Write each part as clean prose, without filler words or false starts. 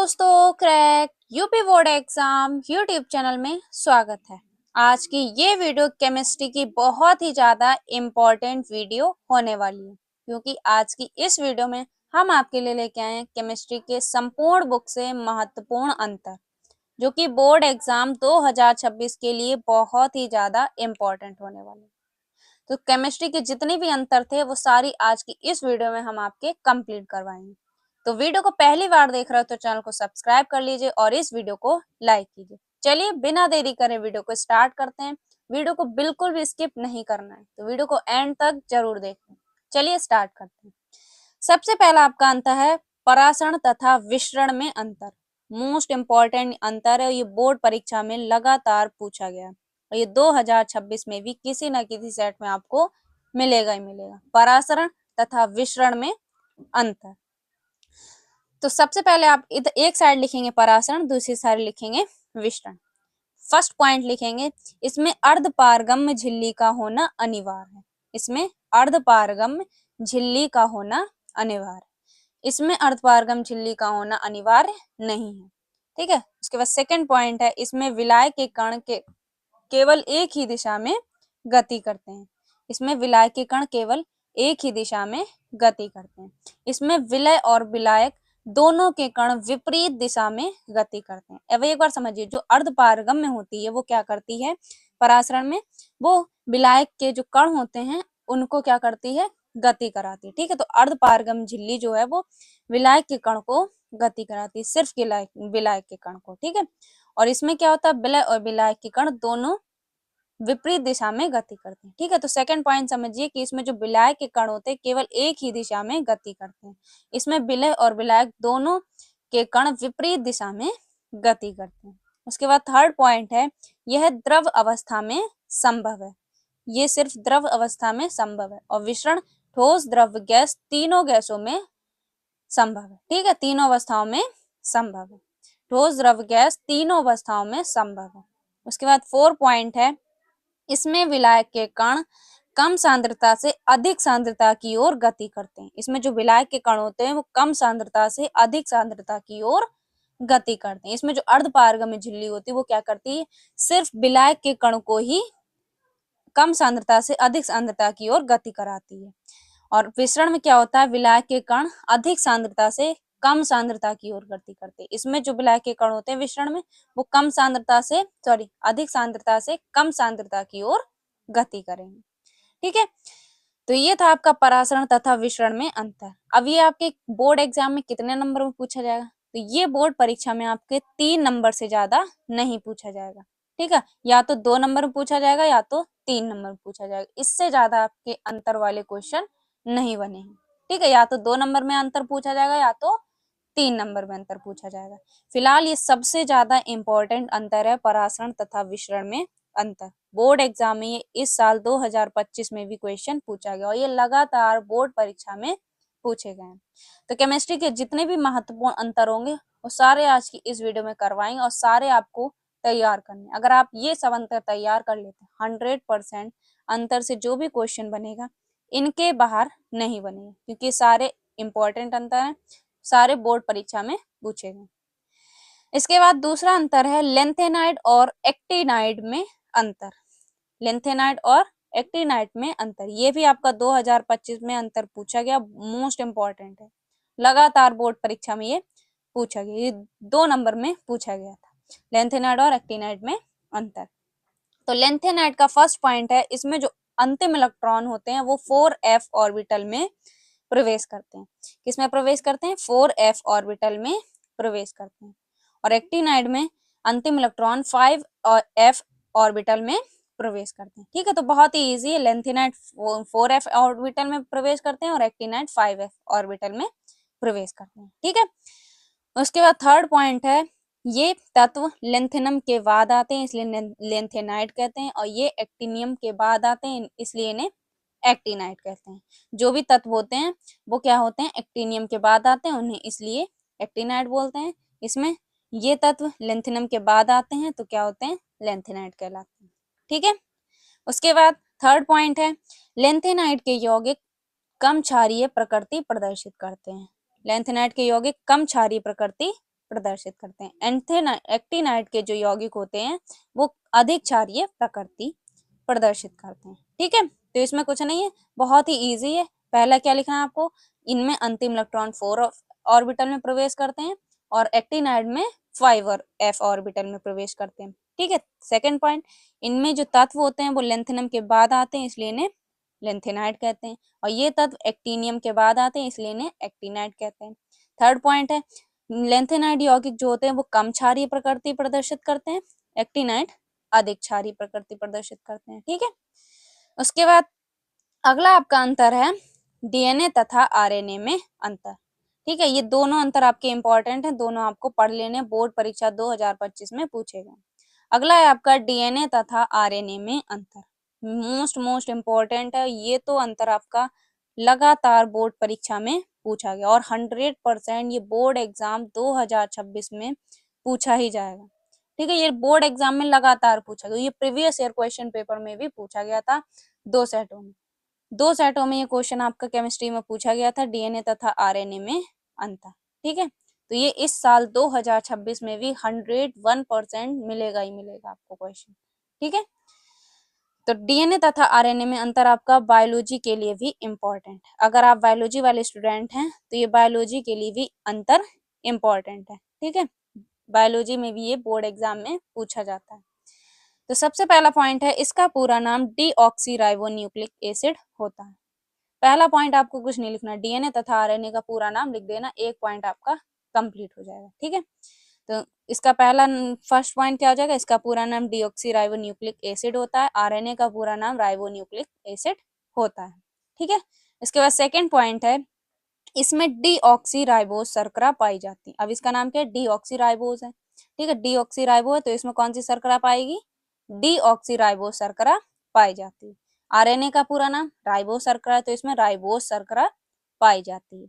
दोस्तों, crack UP board exam YouTube channel में स्वागत है। आज की ये वीडियो केमिस्ट्री की बहुत ही ज़्यादा इम्पोर्टेंट वीडियो होने वाली है, क्योंकि आज की इस वीडियो में हम आपके लिए लेके आए हैं केमिस्ट्री के संपूर्ण बुक से महत्वपूर्ण अंतर, जो कि बोर्ड एग्जाम 2026 के लिए बहुत ही ज़्यादा इम्पोर्टेंट होने वाले। तो केमिस्ट्री के जितने भी अंतर थे वो सारी आज की इस वीडियो में हम आपके कंप्लीट करवाएंगे। तो वीडियो को पहली बार देख रहे हो तो चैनल को सब्सक्राइब कर लीजिए और इस वीडियो को लाइक कीजिए। चलिए बिना देरी करे वीडियो को स्टार्ट करते हैं। वीडियो को बिल्कुल भी स्किप नहीं करना है, तो वीडियो को एंड तक जरूर देखें। चलिए स्टार्ट करते हैं। सबसे पहला आपका अंतर है परासरण तथा विसरण में अंतर। मोस्ट इम्पॉर्टेंट अंतर है, ये बोर्ड परीक्षा में लगातार पूछा गया और ये 2026 में भी किसी न किसी सेट में आपको मिलेगा ही मिलेगा। परासरण तथा विसरण में अंतर। तो सबसे पहले आप इधर एक साइड लिखेंगे परासरण, दूसरी साइड लिखेंगे विसरण। फर्स्ट पॉइंट लिखेंगे, इसमें अर्धपारगम्य झिल्ली का होना अनिवार्य है। इसमें अर्धपारगम्य झिल्ली का होना अनिवार्य, इसमें अर्धपारगम झिल्ली का होना अनिवार्य नहीं है। ठीक है। उसके बाद सेकंड पॉइंट है, इसमें विलाय के कण के केवल एक ही दिशा में गति करते हैं। इसमें विलाय के कण केवल एक ही दिशा में गति करते हैं। इसमें विलय और विलायक दोनों के कण विपरीत दिशा में गति करते हैं। अब एक बार समझिए, जो अर्धपारगम्य होती है वो क्या करती है परासरण में, वो विलायक के जो कण होते हैं उनको क्या करती है, गति कराती है। ठीक है। तो अर्धपारगम झिल्ली जो है वो विलायक के कण को गति कराती है, सिर्फ विलायक के कण को। ठीक है। और इसमें क्या होता है, विलय और विलायक के कण दोनों विपरीत दिशा में गति करते हैं। ठीक है। तो सेकंड पॉइंट समझिए कि इसमें जो विलायक के कण होते हैं केवल एक ही दिशा में गति करते हैं। इसमें विलय और विलायक दोनों के कण विपरीत दिशा में गति करते हैं। उसके बाद थर्ड पॉइंट है, यह द्रव अवस्था में संभव है। ये सिर्फ द्रव अवस्था में संभव है। और विसरण ठोस, द्रव, गैस तीनों गैसों में संभव है। ठीक है। तीनों अवस्थाओं में संभव है। ठोस, द्रव, गैस तीनों अवस्थाओं में संभव है। उसके बाद 4 पॉइंट है, इसमें विलायक के कण कम सांद्रता से अधिक सांद्रता की ओर गति करते हैं। इसमें जो विलायक के कण होते हैं वो कम सांद्रता से अधिक सांद्रता की ओर गति करते हैं। इसमें जो अर्धपारगम्य झिल्ली होती है वो क्या करती है, सिर्फ विलायक के कण को ही कम सांद्रता से अधिक सांद्रता की ओर गति कराती है। और विसरण में क्या होता है, विलायक के कण अधिक सांद्रता से कम सांद्रता की ओर गति करते हैं। इसमें जो विलायक के कण होते हैं विसरण में वो अधिक सांद्रता से कम सांद्रता की ओर गति करेंगे। ठीक है। तो ये था आपका परासरण तथा विसरण में अंतर। अब ये आपके बोर्ड एग्जाम में कितने नंबर में पूछा जाएगा, तो ये बोर्ड परीक्षा में आपके 3 नंबर से ज्यादा नहीं पूछा जाएगा। ठीक है। या तो 2 नंबर में पूछा जाएगा या तो 3 नंबर में पूछा जाएगा। इससे ज्यादा आपके अंतर वाले क्वेश्चन नहीं बने हैं। ठीक है। या तो 2 नंबर में अंतर पूछा जाएगा या तो 3 नंबर में अंतर पूछा जाएगा। फिलहाल ये सबसे ज्यादा इंपॉर्टेंट अंतर है परासरण तथा विसरण में अंतर। बोर्ड एग्जाम में ये इस साल 2025 में भी क्वेश्चन पूछा गया और ये लगातार बोर्ड परीक्षा में पूछे गए हैं। तो केमिस्ट्री के जितने भी महत्वपूर्ण अंतर होंगे वो सारे आज की इस वीडियो में करवाएंगे और सारे आपको तैयार करने। अगर आप ये सब अंतर तैयार कर लेते हैं 100% अंतर से जो भी क्वेश्चन बनेगा इनके बाहर नहीं बनेगा, क्योंकि सारे इंपॉर्टेंट अंतर हैं, सारे बोर्ड परीक्षा में पूछे गए। इसके बाद दूसरा अंतर है लेंथेनाइड और एक्टिनाइड में अंतर। लेंथेनाइड और एक्टिनाइड में अंतर, ये भी आपका 2025 में अंतर पूछा गया, मोस्ट इंपॉर्टेंट है। लगातार बोर्ड परीक्षा में ये पूछा गया, ये 2 नंबर में पूछा गया था, लेंथेनाइड और एक्टिनाइड में अंतर। तो लेंथेनाइड का फर्स्ट पॉइंट है, इसमें जो अंतिम इलेक्ट्रॉन होते हैं वो 4f ऑर्बिटल में प्रवेश करते हैं। किसमें प्रवेश करते हैं, 4f ऑर्बिटल में प्रवेश करते हैं। और एक्टिनाइड में अंतिम इलेक्ट्रॉन 5f ऑर्बिटल में प्रवेश करते हैं। ठीक है। तो बहुत ही इजी है, लेंथेनाइड 4f ऑर्बिटल में प्रवेश करते हैं और एक्टिनाइड 5f ऑर्बिटल में प्रवेश करते हैं। ठीक है। उसके बाद थर्ड पॉइंट है, ये तत्व लेंथेनम के बाद आते हैं इसलिए लेंथेनाइड कहते हैं, और ये एक्टिनियम के बाद आते हैं इसलिए इन्हें एक्टिनाइड कहते हैं। जो भी तत्व होते हैं वो क्या होते हैं, एक्टिनियम के बाद आते हैं, उन्हें इसलिए एक्टिनाइड बोलते हैं। इसमें ये तत्व लेंथेनम के बाद आते हैं तो क्या होते हैं, लेंथेनाइड कहलाते हैं। ठीक है। उसके बाद थर्ड पॉइंट है, लेंथेनाइड के यौगिक कम क्षारीय प्रकृति प्रदर्शित करते हैं। लेंथेनाइड के यौगिक कम क्षारीय प्रकृति प्रदर्शित करते हैं। एक्टिनाइड के जो यौगिक होते हैं वो अधिक क्षारीय प्रकृति प्रदर्शित करते हैं। ठीक है, तो इसमें कुछ नहीं है, बहुत ही इजी है। पहला क्या लिखना है आपको, इनमें अंतिम इलेक्ट्रॉन 4 ऑर्बिटल में प्रवेश करते हैं और एक्टिनाइड में 5 और f ऑर्बिटल में प्रवेश करते हैं। ठीक है, सेकंड पॉइंट, इनमें जो तत्व होते हैं वो लेंथेनम के बाद आते हैं, इसलिए इन्हें लेंथेनाइड कहते हैं, और ये तत्व एक्टिनियम के बाद आते हैं, इसलिए इन्हें एक्टिनाइड कहते हैं। थर्ड पॉइंट है, लेंथेनाइड यौगिक जो होते हैं वो कम क्षारीय प्रकृति प्रदर्शित करते हैं, एक्टिनाइड अधिक क्षारीय प्रकृति प्रदर्शित करते हैं। ठीक है, उसके बाद अगला आपका अंतर है डीएनए तथा आरएनए में अंतर। ठीक है, ये दोनों अंतर आपके इंपॉर्टेंट हैं, दोनों आपको पढ़ लेने, बोर्ड परीक्षा 2025 में पूछेगा। अगला है आपका डीएनए तथा आरएनए में अंतर, मोस्ट इम्पोर्टेंट है। ये तो अंतर आपका लगातार बोर्ड परीक्षा में पूछा गया और 100% ये बोर्ड एग्जाम 2026 में पूछा ही जाएगा। ठीक है, ये बोर्ड एग्जाम में लगातार पूछा गया, ये प्रीवियस ईयर क्वेश्चन पेपर में भी पूछा गया था, 2 सेटों में ये क्वेश्चन आपका केमिस्ट्री में पूछा गया था, डीएनए तथा आरएनए में अंतर। ठीक है, तो ये इस साल 2026 में भी 101% मिलेगा ही मिलेगा आपको क्वेश्चन। ठीक है, तो डीएनए तथा आरएनए में अंतर आपका बायोलॉजी के लिए भी इम्पोर्टेंट है। अगर आप बायोलॉजी वाले स्टूडेंट हैं तो ये बायोलॉजी के लिए भी अंतर इम्पोर्टेंट है। ठीक है, बायोलॉजी में भी ये बोर्ड एग्जाम में पूछा जाता है। तो सबसे पहला पॉइंट है, इसका पूरा नाम डीऑक्सीराइबोन्यूक्लिक एसिड होता है। पहला पॉइंट आपको कुछ नहीं लिखना, डीएनए तथा आरएनए का पूरा नाम लिख देना, एक पॉइंट आपका कंप्लीट हो जाएगा। ठीक है, तो इसका फर्स्ट पॉइंट क्या हो जाएगा, इसका पूरा नाम डीऑक्सीराइबोन्यूक्लिक एसिड होता है, आरएनए का पूरा नाम राइबोन्यूक्लिक एसिड होता है। ठीक है, इसके बाद सेकेंड पॉइंट है, इसमें डीऑक्सीराइबोज शर्करा पाई जाती है। अब इसका नाम क्या है, डीऑक्सीराइबोज है। ठीक है, डीऑक्सीराइबो है तो इसमें कौन सी शर्करा पाएगी, डीऑक्सीराइबोज शर्करा पाई जाती है। आरएनए का पूरा नाम राइबोज शर्करा है तो इसमें राइबोज शर्करा पाई जाती है।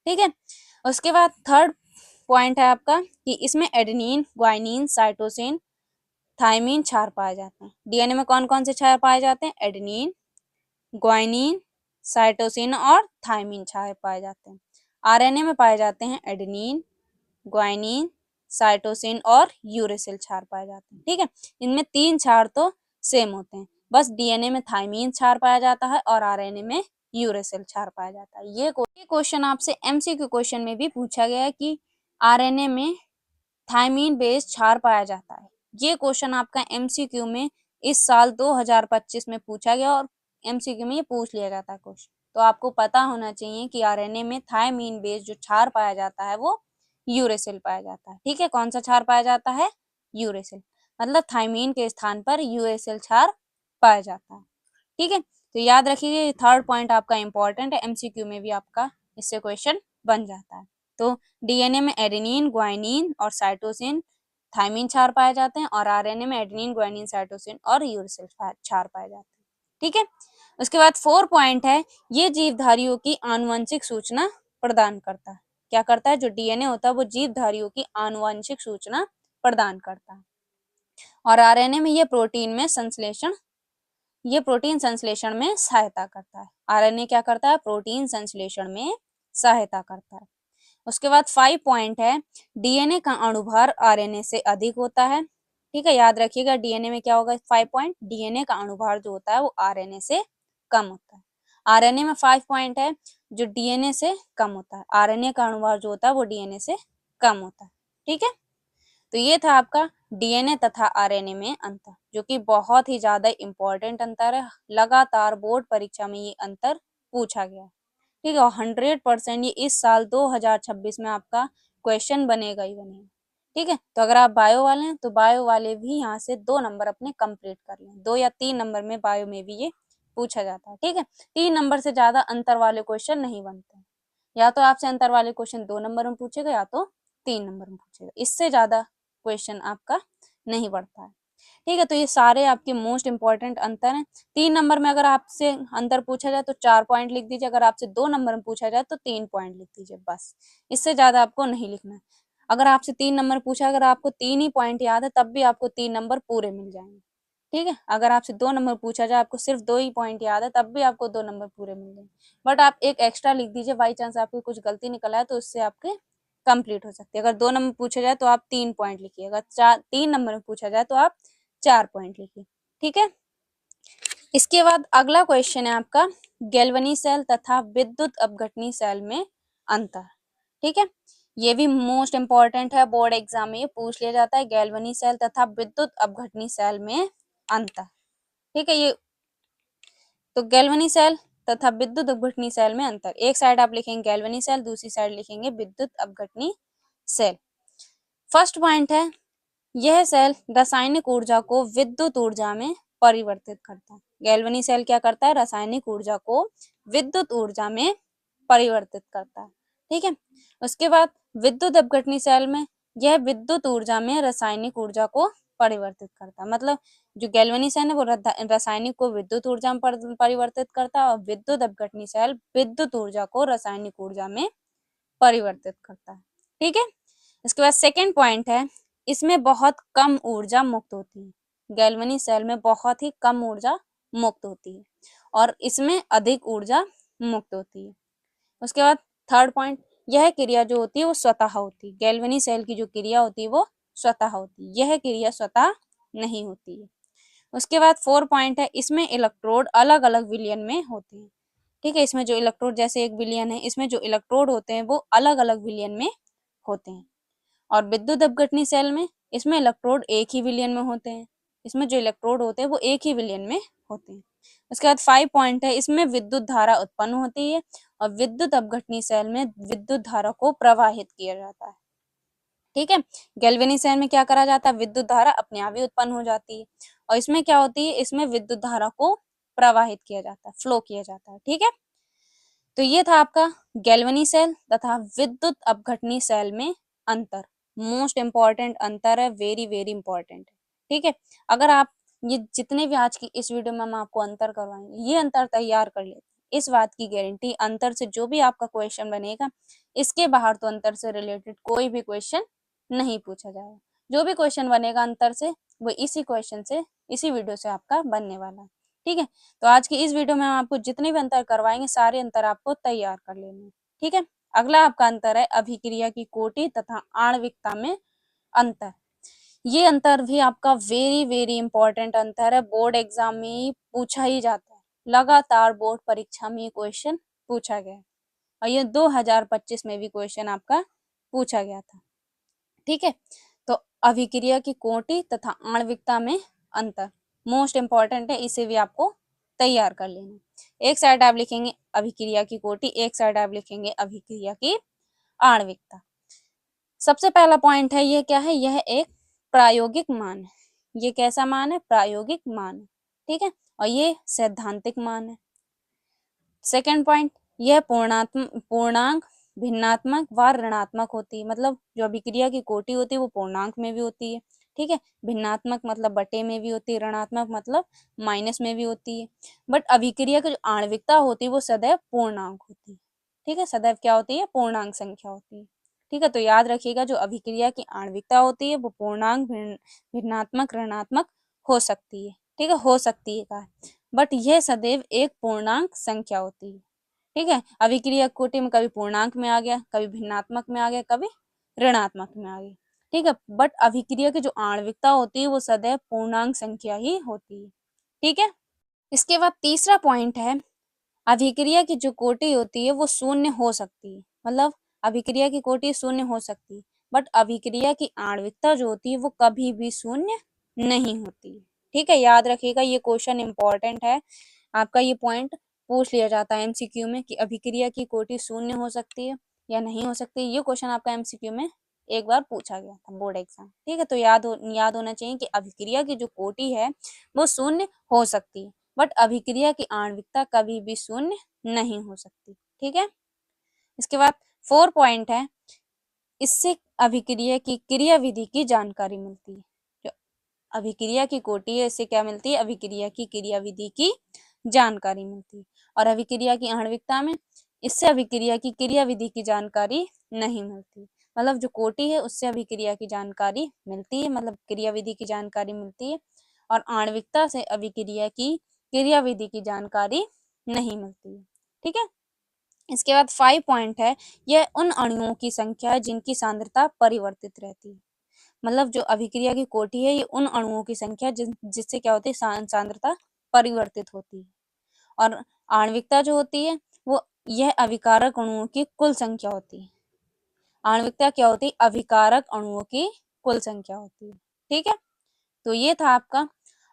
ठीक है, उसके बाद थर्ड पॉइंट है आपका कि इसमें एडेनिन, ग्वाइनिन, साइटोसिन, थायमिन क्षार पाए जाते हैं। डीएनए में कौन कौन से क्षार पाए जाते हैं, एडेनिन, ग्वाइनिन, साइटोसिन और थायमिन क्षार पाए जाते हैं। आरएनए में पाए जाते हैं एडेनिन, ग्वाइनिन, साइटोसिन और यूरेसिल क्षार पाए जाते हैं। ठीक है, इनमें 3 क्षार तो सेम होते हैं, बस डीएनए में थायमिन क्षार पाया जाता है और आरएनए में यूरेसिल क्षार पाया जाता है। ये क्वेश्चन आपसे एमसीक्यू क्वेश्चन में भी पूछा गया है कि आरएनए में थायमिन बेस्ड क्षार पाया जाता है। ये क्वेश्चन आपका एमसीक्यू में इस साल 2025 में पूछा गया और एमसीक्यू में ये पूछ लिया जाता है क्वेश्चन, तो आपको पता होना चाहिए कि आरएनए में थायमिन बेस्ड जो क्षार पाया जाता है वो यूरेसिल पाया जाता है। ठीक है, कौन सा क्षार पाया जाता है, यूरेसिल, मतलब थायमिन के स्थान पर यूरेसिल क्षार पाया जाता है। ठीक है, तो याद रखिए थर्ड पॉइंट आपका इंपॉर्टेंट है, एमसीक्यू में भी आपका इससे क्वेश्चन बन जाता है। तो डीएनए में एडेनिन, ग्वाइनिन और साइटोसिन, थायमिन क्षार पाए जाते हैं और आरएनए में एडेनिन, ग्वाइनिन, साइटोसिन और यूरेसिल क्षार पाए जाते हैं। ठीक है, उसके बाद 4 पॉइंट है, ये जीवधारियों की आनुवंशिक सूचना प्रदान करता है। क्या करता है, जो डीएनए होता है वो जीवधारियों की आनुवंशिक सूचना प्रदान करता है और आरएनए में ये प्रोटीन संश्लेषण में सहायता करता है। आरएनए क्या करता है, प्रोटीन संश्लेषण में सहायता करता है। उसके बाद 5 पॉइंट है, डीएनए का अणुभार आरएनए से अधिक होता है। ठीक है, याद रखिएगा डीएनए में क्या होगा, 5 पॉइंट, डीएनए का अणुभार जो होता है वो आरएनए से कम होता है। आरएनए में 5 पॉइंट है, जो डीएनए से कम होता है, आरएनए का अणुभार जो होता है वो डीएनए से कम होता है। ठीक है, तो ये था आपका डीएनए तथा आरएनए में अंतर, जो कि बहुत ही ज्यादा इंपॉर्टेंट अंतर है, लगातार बोर्ड परीक्षा में ये अंतर पूछा गया है। ठीक है, और 100% ये इस साल 2026 में आपका क्वेश्चन बनेगा ही बनेगा। ठीक है, तो अगर आप बायो वाले हैं तो बायो वाले भी यहाँ से 2 नंबर अपने कंप्लीट कर लें, 2 या 3 नंबर में बायो में भी ये पूछा जाता है। ठीक है, 3 नंबर से ज्यादा अंतर वाले क्वेश्चन नहीं बनते, या तो आपसे अंतर वाले क्वेश्चन 2 नंबर में पूछेगा या तो 3 नंबर में पूछेगा, इससे ज्यादा क्वेश्चन आपका नहीं बढ़ता है। ठीक है, तो ये सारे आपके मोस्ट इंपॉर्टेंट अंतर हैं। 3 नंबर में अगर आपसे अंतर पूछा जाए तो 4 पॉइंट लिख दीजिए, अगर आपसे 2 नंबर में पूछा जाए तो 3 पॉइंट लिख दीजिए, बस, इससे ज्यादा आपको नहीं लिखना है। अगर आपसे 3 नंबर पूछा, अगर आपको 3 ही पॉइंट याद है तब भी आपको 3 नंबर पूरे मिल जाएंगे। ठीक है, अगर आपसे 2 नंबर पूछा जाए, आपको सिर्फ 2 ही पॉइंट याद है तब भी आपको 2 नंबर पूरे मिल जाएंगे, बट आप एक एक्स्ट्रा लिख दीजिए, बाई चांस आपकी कुछ गलती निकल आए तो उससे आपके कंप्लीट हो सकती है। अगर 2 नंबर पूछा जाए तो आप 3 पॉइंट लिखिए, अगर 3 नंबर में पूछा जाए तो आप 4 पॉइंट लिखिए। ठीक है, इसके बाद अगला क्वेश्चन है आपका गैल्वनी सेल तथा विद्युत अपघटनी सेल में अंतर। ठीक है, ये भी मोस्ट इंपॉर्टेंट है, बोर्ड एग्जाम में ये पूछ लिया जाता है, गैल्वनी सेल तथा विद्युत अपघटनी सेल में अंतर। ठीक है, ये तो गैल्वनी सेल तथा विद्युत अपघटनी सेल में अंतर, एक साइड आप लिखेंगे गैल्वनी सेल, दूसरी साइड लिखेंगे विद्युत अपघटनी सेल। फर्स्ट पॉइंट है, यह सेल रासायनिक ऊर्जा को विद्युत ऊर्जा में परिवर्तित करता है। गैल्वनी सेल क्या करता है, रासायनिक ऊर्जा को विद्युत ऊर्जा में परिवर्तित करता है। ठीक है, उसके बाद विद्युत अपघटनी सेल में यह विद्युत ऊर्जा में रासायनिक ऊर्जा को परिवर्तित करता है। मतलब जो गैल्वनी सेल है वो रासायनिक को विद्युत ऊर्जा में परिवर्तित करता है, और विद्युत अपघटनी सेल विद्युत ऊर्जा को रासायनिक ऊर्जा में परिवर्तित करता है। ठीक है, इसके बाद सेकेंड पॉइंट है, इसमें बहुत कम ऊर्जा मुक्त होती है। गैल्वनी सेल में बहुत ही कम ऊर्जा मुक्त होती है और इसमें अधिक ऊर्जा मुक्त होती है। उसके बाद थर्ड पॉइंट, यह क्रिया जो होती है वो स्वतः होती है। गैल्वनी सेल की जो क्रिया होती है वो स्वतः होती है, यह क्रिया स्वतः नहीं होती है। उसके बाद 4 पॉइंट है, इसमें इलेक्ट्रोड अलग अलग विलयन में होते हैं। ठीक है, इसमें जो इलेक्ट्रोड जैसे एक विलयन है, इसमें जो इलेक्ट्रोड होते हैं वो अलग अलग विलयन में होते हैं। और विद्युत अपघटनी सेल में इसमें इलेक्ट्रोड एक ही विलयन में होते हैं, इसमें जो इलेक्ट्रोड होते हैं वो एक ही विलयन में होते हैं। उसके बाद 5 पॉइंट है, इसमें विद्युत धारा उत्पन्न होती है और विद्युत अपघटनी सेल में विद्युत धारा को प्रवाहित किया जाता है। ठीक है, गैल्वेनी सेल में क्या करा जाता है, विद्युत धारा अपने आप ही उत्पन्न हो जाती है, और इसमें क्या होती है, इसमें विद्युत धारा को प्रवाहित किया जाता है, फ्लो किया जाता है। ठीक है, तो ये था आपका गैल्वेनी सेल तथा विद्युत अपघटनी सेल में अंतर। मोस्ट इंपॉर्टेंट अंतर है, वेरी वेरी इंपॉर्टेंट है। ठीक है, अगर आप ये जितने भी आज की इस वीडियो में हम आपको अंतर करवाएंगे, ये अंतर तैयार कर लेते, इस बात की गारंटी, अंतर से जो भी आपका क्वेश्चन बनेगा, इसके बाहर तो अंतर से रिलेटेड कोई भी क्वेश्चन नहीं पूछा जाएगा। जो भी क्वेश्चन बनेगा अंतर से, वो इसी क्वेश्चन से, इसी वीडियो से आपका बनने वाला है। ठीक है, तो आज की इस वीडियो में हम आपको जितने भी अंतर करवाएंगे, सारे अंतर आपको तैयार कर लेने हैं। ठीक है, अगला आपका अंतर है अभिक्रिया की कोटि तथा आणविकता में अंतर। ये अंतर भी आपका वेरी वेरी इंपॉर्टेंट अंतर है, बोर्ड एग्जाम में पूछा ही जाता है, लगातार बोर्ड परीक्षा में क्वेश्चन पूछा गया है, और ये 2025 में भी क्वेश्चन आपका पूछा गया था। ठीक है, तो अभिक्रिया की कोटि तथा आणविकता में अंतर मोस्ट इंपॉर्टेंट है, इसे भी आपको तैयार कर लेना। एक साइड आप लिखेंगे अभिक्रिया की कोटि, एक साइड आप लिखेंगे अभिक्रिया की आणविकता। सबसे पहला पॉइंट है, ये क्या है, यह एक प्रायोगिक मान है। ये कैसा मान है, प्रायोगिक मान है। ठीक है, और ये सैद्धांतिक मान है। सेकेंड पॉइंट, यह पूर्णांक भिन्नात्मक व ऋणात्मक होती है। मतलब जो अभिक्रिया की कोटि होती है वो पूर्णांक में भी होती है। ठीक है, भिन्नात्मक मतलब बटे में भी होती है, ऋणात्मक मतलब माइनस में भी होती है। बट अभिक्रिया की जो आणविकता होती है वो सदैव पूर्णांक होती है। ठीक है, सदैव क्या होती है, पूर्णांक संख्या होती है। ठीक है, तो याद रखिएगा, जो अभिक्रिया की आणविकता होती है वो पूर्णांक, भिन्नात्मक, ऋणात्मक हो सकती है। ठीक है, हो सकती है, बट यह सदैव एक पूर्णांक संख्या होती है। ठीक है, अभिक्रिया कोटि में कभी पूर्णांक में आ गया, कभी भिन्नात्मक में आ गया, कभी ऋणात्मक में आ गया। ठीक है, बट अभिक्रिया की जो आणविकता होती है वो सदैव पूर्णांक संख्या ही होती है। ठीक है, इसके बाद तीसरा पॉइंट है, अभिक्रिया की जो कोटि होती है वो शून्य हो सकती है। मतलब अभिक्रिया की कोटि शून्य हो सकती है, बट अभिक्रिया की आणविकता जो होती है वो कभी भी शून्य नहीं होती है। ठीक है, याद रखिएगा, ये क्वेश्चन इंपॉर्टेंट है, आपका ये पॉइंट पूछ लिया जाता है एमसीक्यू में कि अभिक्रिया की कोटि शून्य हो सकती है या नहीं हो सकती। ये क्वेश्चन आपका एमसीक्यू में एक बार पूछा गया था बोर्ड एग्जाम। ठीक है, तो याद होना चाहिए कि अभिक्रिया की जो कोटि है वो शून्य हो सकती है, बट अभिक्रिया की आणविकता कभी भी शून्य नहीं हो सकती। ठीक है, इसके बाद 4 पॉइंट है, इससे अभिक्रिया की क्रिया विधि की जानकारी मिलती है। जो अभिक्रिया की कोटि है, इससे क्या मिलती है, अभिक्रिया की क्रिया विधि की जानकारी मिलती है। और अभिक्रिया की आणविकता में, इससे अभिक्रिया की क्रिया विधि की जानकारी नहीं मिलती। मतलब जो कोटि है उससे अभिक्रिया की जानकारी मिलती है, मतलब क्रिया विधि की जानकारी मिलती है, और आणविकता से अभिक्रिया की क्रिया विधि की जानकारी नहीं मिलती है। ठीक है, इसके बाद 5 पॉइंट है, यह उन अणुओं की संख्या है जिनकी सांद्रता परिवर्तित रहती है। मतलब जो अभिक्रिया की कोटि है, ये उन अणुओं की संख्या जिससे क्या होती है, सांद्रता परिवर्तित होती है। और आणविकता जो होती है, वो यह अभिकारक अणुओं की कुल संख्या होती है। आणविकता क्या होती है, अभिकारक अणुओं की कुल संख्या होती है। ठीक है, तो ये था आपका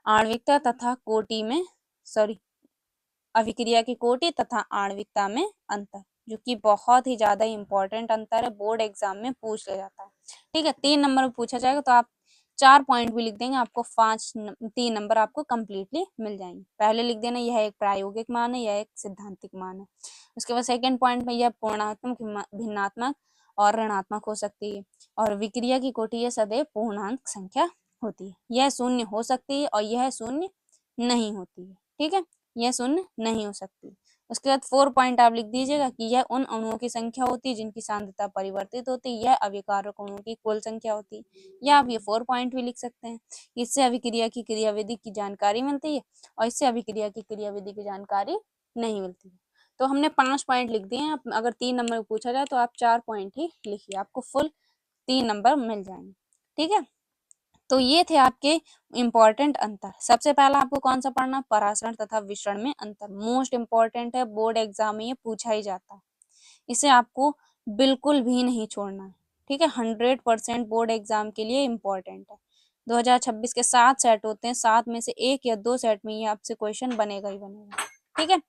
आणविकता तथा कोटि में सॉरी अभिक्रिया की कोटि तथा आणविकता में अंतर, जो कि बहुत ही ज्यादा इंपॉर्टेंट अंतर है, बोर्ड एग्जाम में पूछ लिया जाता है। ठीक है, 3 नंबर में पूछा जाएगा, तो आप 4 पॉइंट भी लिख देंगे, आपको 3 नंबर आपको कंप्लीटली मिल जाएंगे। पहले लिख देना यह एक प्रायोगिक मान है, यह एक सिद्धांतिक मान है। उसके बाद सेकंड पॉइंट में यह पूर्णात्मक, भिन्नात्मक और ऋणात्मक हो सकती है। और विक्रिया की कोटि यह सदैव पूर्णांक संख्या होती है, यह शून्य हो सकती है और यह शून्य नहीं होती है। ठीक है, यह शून्य नहीं हो सकती। उसके बाद 4 पॉइंट आप लिख दीजिएगा कि यह उन अणुओं की संख्या होती है जिनकी सांद्रता परिवर्तित होती है, यह अभिकारक अणुओं की कुल संख्या होती है। या आप ये 4 पॉइंट भी लिख सकते हैं। इससे अभिक्रिया की क्रियाविधि की जानकारी मिलती है और इससे अभिक्रिया की क्रियाविधि की जानकारी नहीं मिलती है। तो हमने 5 पॉइंट लिख दिए हैं। अगर 3 नंबर पूछा जाए तो आप 4 पॉइंट ही लिखिए, आपको फुल 3 नंबर मिल जाएंगे। ठीक है, तो ये थे आपके इम्पोर्टेंट अंतर। सबसे पहला आपको कौन सा पढ़ना, परासरण तथा विसरण में अंतर, मोस्ट इम्पोर्टेंट है, बोर्ड एग्जाम में ये पूछा ही जाता है, इसे आपको बिल्कुल भी नहीं छोड़ना है। ठीक है, 100% बोर्ड एग्जाम के लिए इम्पोर्टेंट है। 2026 के 7 सेट होते हैं, 7 में से 1 या 2 सेट में ये आपसे क्वेश्चन बनेगा ही बनेगा। ठीक है,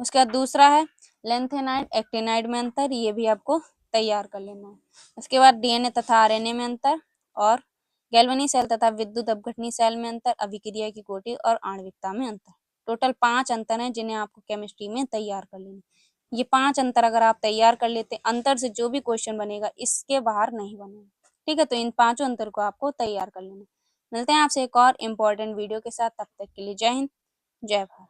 उसके बाद दूसरा है लेंथेनाइड एक्टिनाइड में अंतर, ये भी आपको तैयार कर लेना है। उसके बाद डीएनए तथा आरएनए में अंतर, और गैल्वेनी सेल तथा विद्युत अपघटनी सेल में अंतर, अभिक्रिया की कोटि और आणविकता में अंतर। टोटल 5 अंतर हैं जिन्हें आपको केमिस्ट्री में तैयार कर लेना। ये 5 अंतर अगर आप तैयार कर लेते, अंतर से जो भी क्वेश्चन बनेगा इसके बाहर नहीं बनेगा। ठीक है, तो इन 5 अंतर को आपको तैयार कर लेना। मिलते हैं आपसे एक और इम्पोर्टेंट वीडियो के साथ, तब तक के लिए जय हिंद, जय भारत।